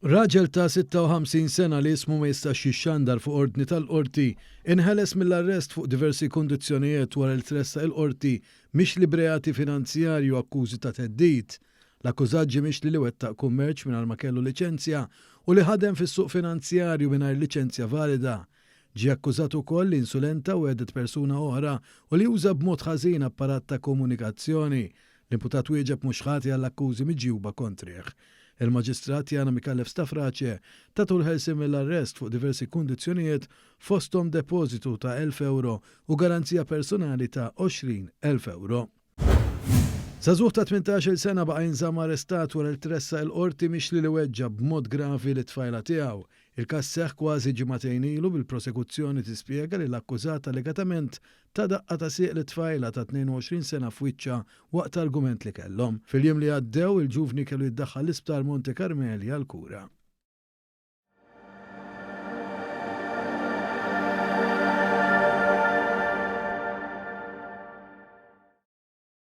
Raġel ta' 56 sena li jismu ma jistax jixxandar fuq ordni tal-qorti inħeles mill-arrest fuq diversi kundizzjonijiet wara li tressa il-qorti mhix libreati finanzjarju akkużi ta' teddid. L-akkużat ġie mixli li wettaq kummerċ mingħajr ma kellu liċenzja u li ħadem fis-suq finanzjarju mingħajr liċenzja valida. Ġie akkużat ukoll li insulenta u għedet persuna oħra u li juża b'mod ħażin apparat ta' komunikazzjoni. L-imputat wieġeb mhux ħati għall-akkużi miġjuba kontrih. Il-Maġistrat Jana Mikallef Stafraċe tagħtu l-ħelsien mill-arrest fuq diversi kundizzjonijiet fosthom depożitu ta' 1,000 euro u garanzija personali ta' 20,000 euro. Żagħżugħ ta' 18-il sena baqa' jinżamm arrestat wara li tressa l-qorti mixli li weġġa b'mod gravi lit-tfajla tiegħu. Il-każ seħħ kważi ġimagħtejn ilu bil-prosekuzzjoni tispjega li l-akkużata legatament ta' daqqa ta' sieq lit-tfajla ta' 22 sena f'wiċċha waqt argument li kellhom. Fil-jiem li għaddew il-ġuvni kellu jiddaħħal l-isptar Monte Carmeli għal kura.